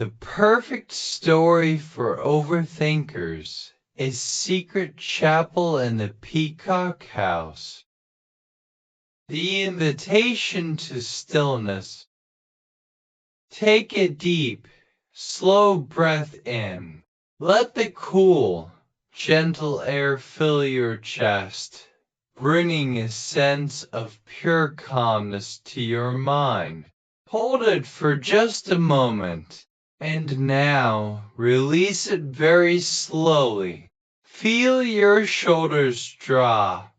The perfect story for overthinkers is Secret Chapel in the Peacock House. The invitation to stillness. Take a deep, slow breath in. Let the cool, gentle air fill your chest, bringing a sense of pure calmness to your mind. Hold it for just a moment, and now release it very slowly. Feel your shoulders drop.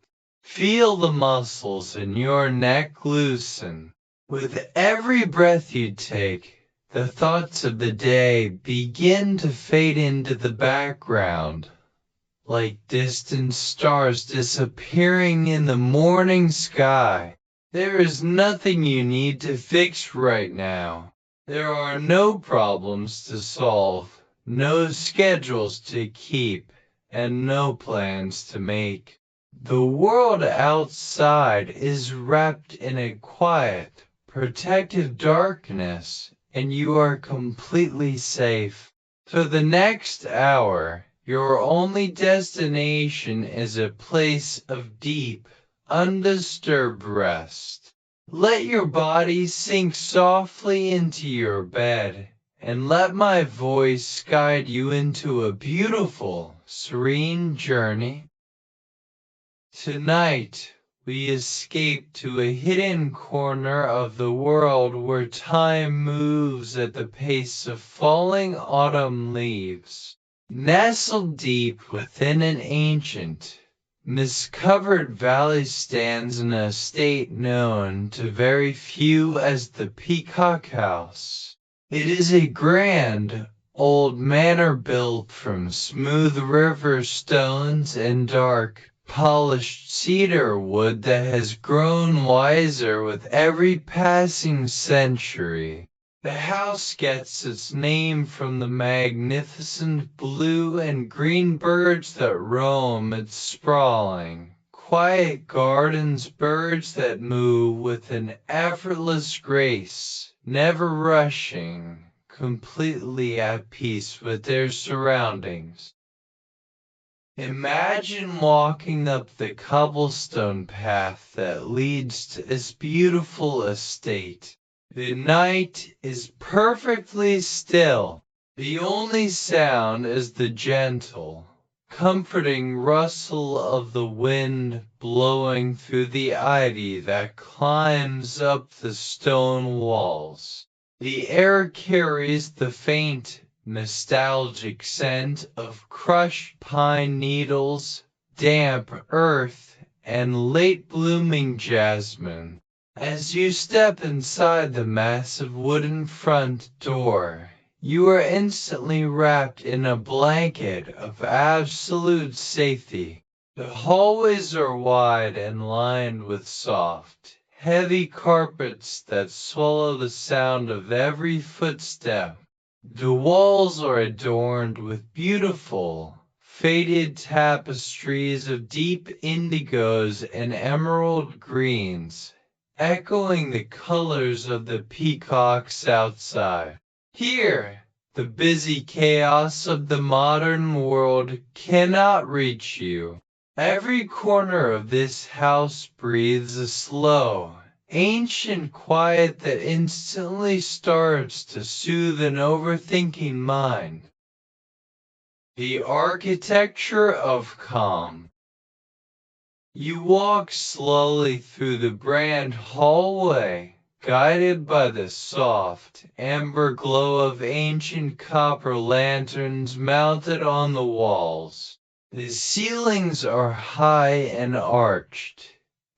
Feel the muscles in your neck loosen. With every breath you take, the thoughts of the day begin to fade into the background, like distant stars disappearing in the morning sky. There is nothing you need to fix right now. There are no problems to solve, no schedules to keep, and no plans to make. The world outside is wrapped in a quiet, protective darkness, and you are completely safe. For the next hour, your only destination is a place of deep, undisturbed rest. Let your body sink softly into your bed, and let my voice guide you into a beautiful, serene journey. Tonight, we escape to a hidden corner of the world where time moves at the pace of falling autumn leaves. Nestled deep within an ancient, mist-covered valley stands an estate known to very few as the Peacock House. It is a grand, old manor built from smooth river stones and dark, polished cedar wood that has grown wiser with every passing century. The house gets its name from the magnificent blue and green birds that roam its sprawling, quiet gardens, birds that move with an effortless grace, never rushing, completely at peace with their surroundings. Imagine walking up the cobblestone path that leads to this beautiful estate. The night is perfectly still. The only sound is the gentle, comforting rustle of the wind blowing through the ivy that climbs up the stone walls. The air carries the faint, nostalgic scent of crushed pine needles, damp earth, and late-blooming jasmine. As you step inside the massive wooden front door, you are instantly wrapped in a blanket of absolute safety. The hallways are wide and lined with soft, heavy carpets that swallow the sound of every footstep. The walls are adorned with beautiful, faded tapestries of deep indigos and emerald greens, echoing the colors of the peacocks outside. Here, the busy chaos of the modern world cannot reach you. Every corner of this house breathes a slow, ancient quiet that instantly starts to soothe an overthinking mind. The architecture of calm. You walk slowly through the grand hallway, guided by the soft, amber glow of ancient copper lanterns mounted on the walls. The ceilings are high and arched,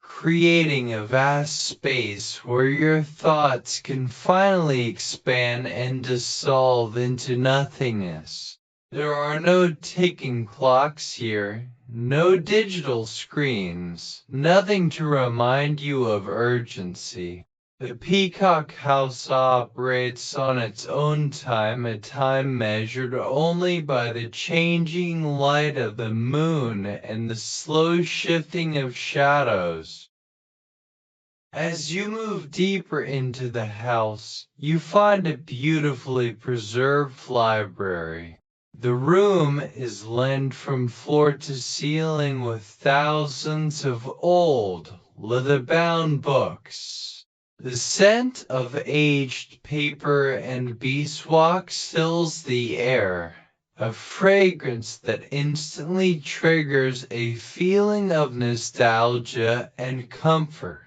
creating a vast space where your thoughts can finally expand and dissolve into nothingness. There are no ticking clocks here, no digital screens, nothing to remind you of urgency. The Peacock House operates on its own time, a time measured only by the changing light of the moon and the slow shifting of shadows. As you move deeper into the house, you find a beautifully preserved library. The room is lined from floor to ceiling with thousands of old, leather-bound books. The scent of aged paper and beeswax fills the air, a fragrance that instantly triggers a feeling of nostalgia and comfort.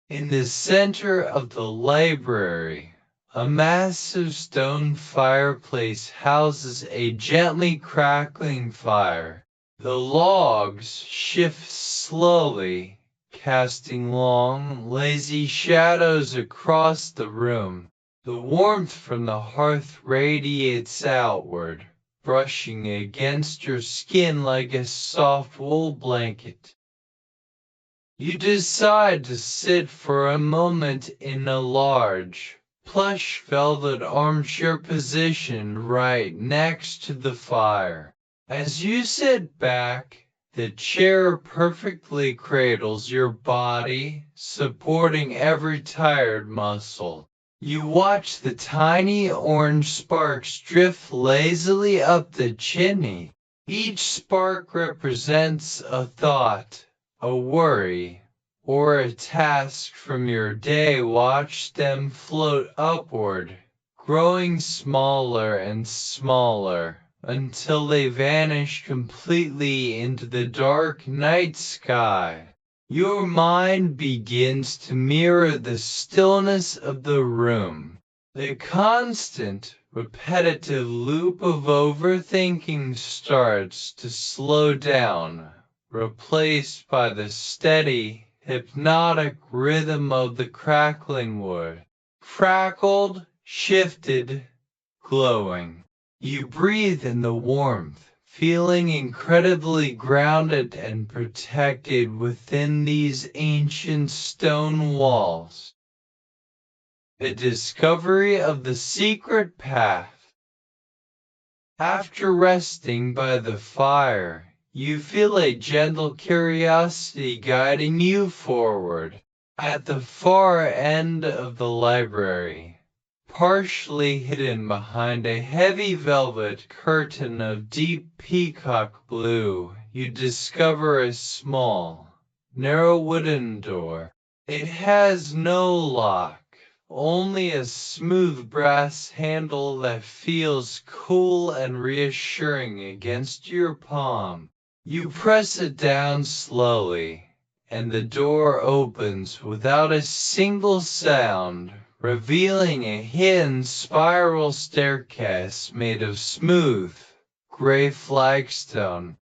In the center of the library, a massive stone fireplace houses a gently crackling fire. The logs shift slowly, casting long, lazy shadows across the room. The warmth from the hearth radiates outward, brushing against your skin like a soft wool blanket. You decide to sit for a moment in a large, plush velvet armchair positioned right next to the fire. As you sit back, the chair perfectly cradles your body, supporting every tired muscle. You watch the tiny orange sparks drift lazily up the chimney. Each spark represents a thought, a worry, or a task from your day. Watch them float upward, growing smaller and smaller, until they vanish completely into the dark night sky. Your mind begins to mirror the stillness of the room. The constant, repetitive loop of overthinking starts to slow down, replaced by the steady, hypnotic rhythm of the crackling wood. Crackled, shifted, glowing. You breathe in the warmth, feeling incredibly grounded and protected within these ancient stone walls. The discovery of the secret path. After resting by the fire, you feel a gentle curiosity guiding you forward. At the far end of the library, partially hidden behind a heavy velvet curtain of deep peacock blue, you discover a small, narrow wooden door. It has no lock, only a smooth brass handle that feels cool and reassuring against your palm. You press it down slowly, and the door opens without a single sound, revealing a hidden spiral staircase made of smooth, gray flagstone.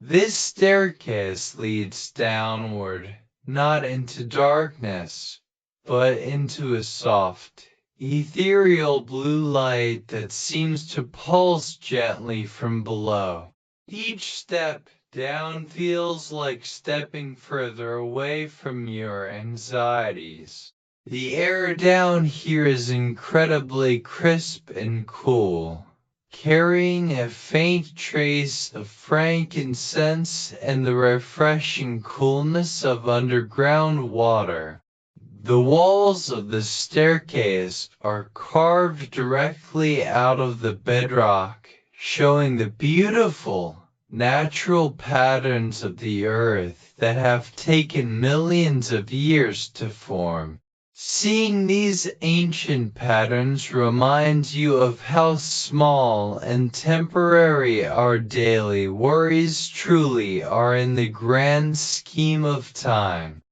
This staircase leads downward, not into darkness, but into a soft, ethereal blue light that seems to pulse gently from below. Each step down feels like stepping further away from your anxieties. The air down here is incredibly crisp and cool, carrying a faint trace of frankincense and the refreshing coolness of underground water. The walls of the staircase are carved directly out of the bedrock, showing the beautiful, natural patterns of the earth that have taken millions of years to form. Seeing these ancient patterns reminds you of how small and temporary our daily worries truly are in the grand scheme of time.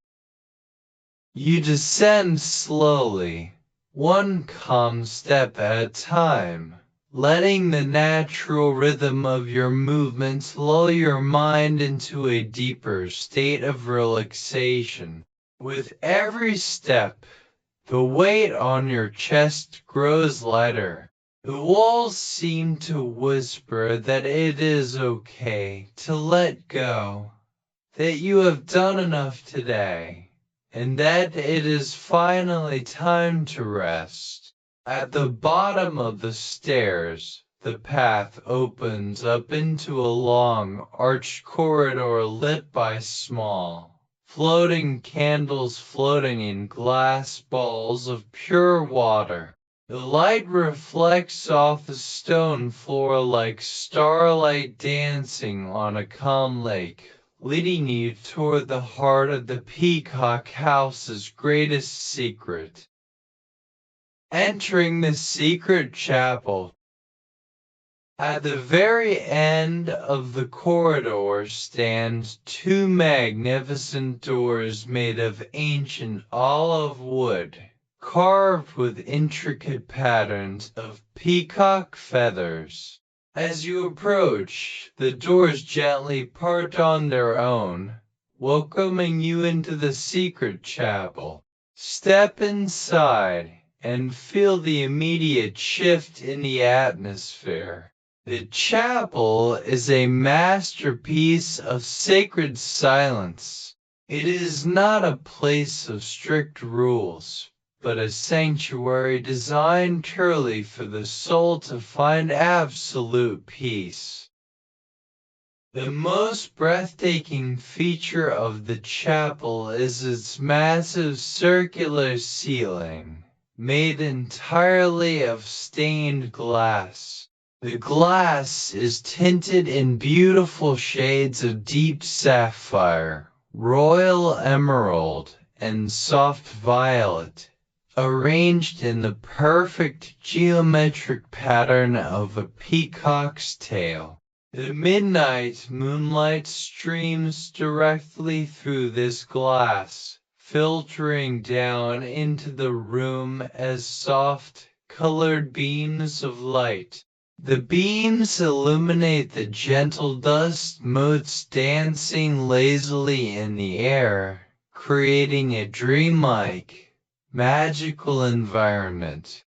You descend slowly, one calm step at a time, letting the natural rhythm of your movements lull your mind into a deeper state of relaxation. With every step, the weight on your chest grows lighter. The walls seem to whisper that it is okay to let go, that you have done enough today, and that it is finally time to rest. At the bottom of the stairs, the path opens up into a long, arched corridor lit by small, floating candles floating in glass balls of pure water. The light reflects off the stone floor like starlight dancing on a calm lake, leading you toward the heart of the Peacock House's greatest secret. Entering the secret chapel. At the very end of the corridor stand two magnificent doors made of ancient olive wood, carved with intricate patterns of peacock feathers. As you approach, the doors gently part on their own, welcoming you into the secret chapel. Step inside and feel the immediate shift in the atmosphere. The chapel is a masterpiece of sacred silence. It is not a place of strict rules, but a sanctuary designed purely for the soul to find absolute peace. The most breathtaking feature of the chapel is its massive circular ceiling, made entirely of stained glass. The glass is tinted in beautiful shades of deep sapphire, royal emerald, and soft violet, arranged in the perfect geometric pattern of a peacock's tail. The midnight moonlight streams directly through this glass, filtering down into the room as soft, colored beams of light. The beams illuminate the gentle dust motes dancing lazily in the air, creating a dreamlike, magical environment.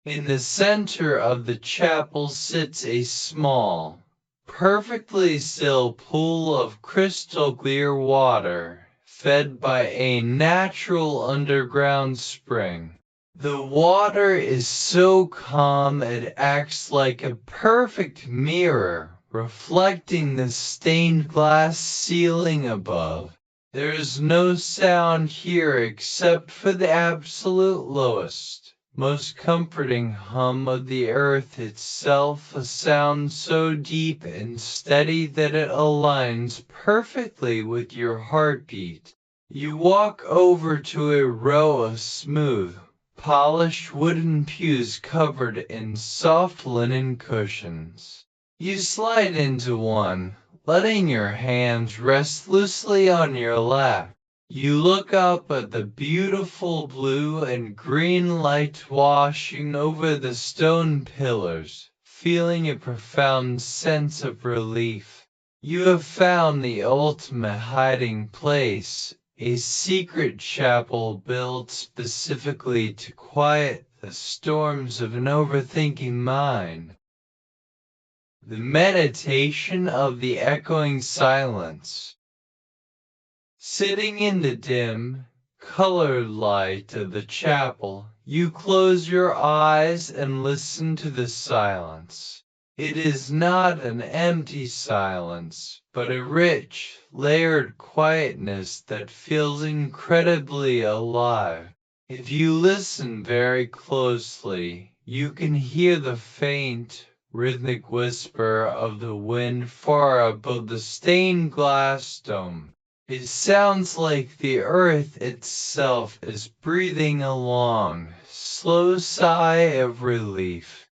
In the center of the chapel sits a small, perfectly still pool of crystal clear water, fed by a natural underground spring. The water is so calm it acts like a perfect mirror, reflecting the stained glass ceiling above. There is no sound here except for the absolute lowest, most comforting hum of the earth itself, a sound so deep and steady that it aligns perfectly with your heartbeat. You walk over to a row of smooth, polished wooden pews covered in soft linen cushions. You slide into one, letting your hands rest loosely on your lap. You look up at the beautiful blue and green light washing over the stone pillars, feeling a profound sense of relief. You have found the ultimate hiding place, a secret chapel built specifically to quiet the storms of an overthinking mind. The meditation of the echoing silence. Sitting in the dim, colored light of the chapel, you close your eyes and listen to the silence. It is not an empty silence, but a rich, layered quietness that feels incredibly alive. If you listen very closely, you can hear the faint, rhythmic whisper of the wind far above the stained glass dome. It sounds like the earth itself is breathing a long, slow sigh of relief.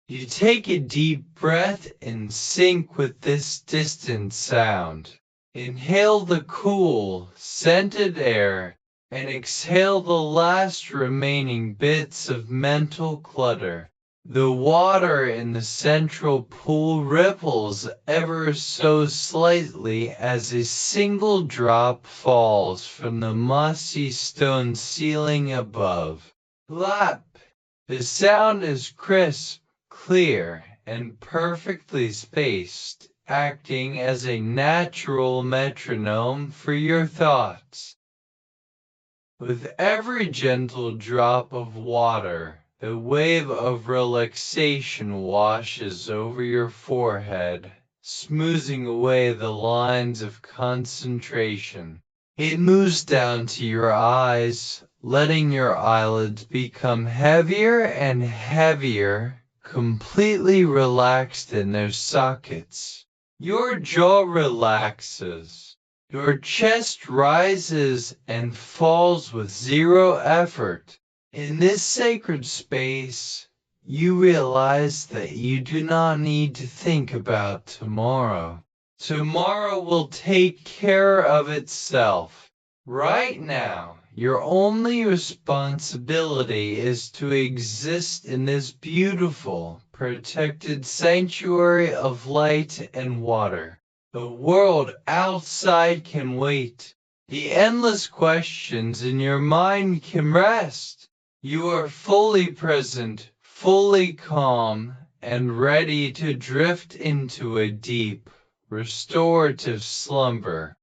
You take a deep breath in sync with this distant sound. Inhale the cool, scented air, and exhale the last remaining bits of mental clutter. The water in the central pool ripples ever so slightly as a single drop falls from the mossy stone ceiling above. Lap! The sound is crisp, clear, and perfectly spaced, acting as a natural metronome for your thoughts. With every gentle drop of water, the wave of relaxation washes over your forehead, smoothing away the lines of concentration. It moves down to your eyes, letting your eyelids become heavier and heavier, completely relaxed in their sockets. Your jaw relaxes. Your chest rises and falls with zero effort. In this sacred space, you realize that you do not need to think about tomorrow. Tomorrow will take care of itself. Right now, your only responsibility is to exist in this beautiful, protected sanctuary of light and water. The world outside can wait. The endless questions in your mind can rest. You are fully present, fully calm, and ready to drift into a deep, restorative slumber.